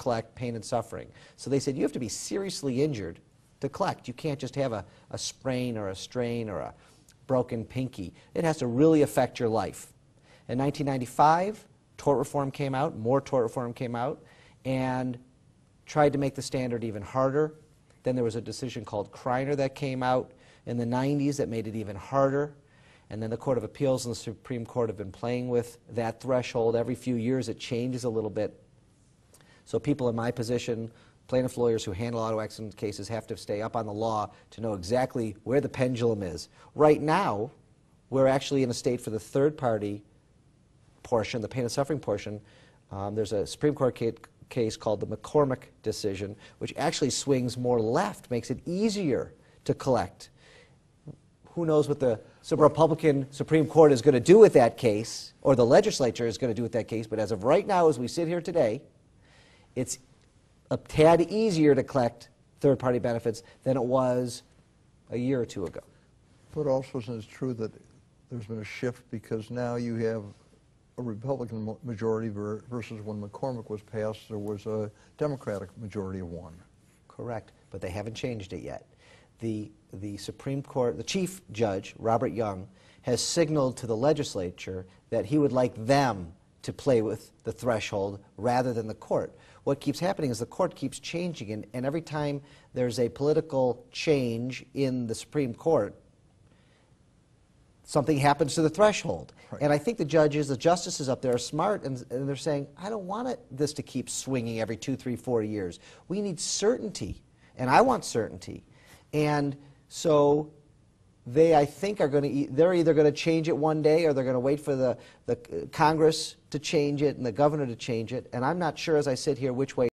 collect pain and suffering. So they said you have to be seriously injured to collect. You can't just have a sprain or a strain or a broken pinky. It has to really affect your life. In 1995, tort reform came out, more tort reform came out, and tried to make the standard even harder. Then there was a decision called Kreiner that came out in the 90s that made it even harder. And then the Court of Appeals and the Supreme Court have been playing with that threshold. Every few years it changes a little bit. So people in my position, plaintiff lawyers who handle auto accident cases, have to stay up on the law to know exactly where the pendulum is. Right now, we're actually in a state for the third-party portion, the pain and suffering portion. There's a Supreme Court case called the McCormick decision, which actually swings more left, makes it easier to collect. Who knows what the Republican Supreme Court is going to do with that case, or the legislature is going to do with that case, but as of right now, as we sit here today, it's a tad easier to collect third-party benefits than it was a year or two ago. But also, isn't it true that there's been a shift because now you have a Republican majority versus when McCormick was passed, there was a Democratic majority of one? Correct, but they haven't changed it yet. The Supreme Court, the Chief Judge, Robert Young, has signaled to the legislature that he would like them to play with the threshold rather than the court. What keeps happening is the court keeps changing, and every time there's a political change in the Supreme Court, something happens to the threshold. Right. And I think the judges, the justices up there are smart, and they're saying, I don't want this to keep swinging every 2, 3, 4 years. We need certainty, and I want certainty. And so they, I think, are going to, they're either going to change it one day or they're going to wait for the Congress to change it and the governor to change it. And I'm not sure, as I sit here, which way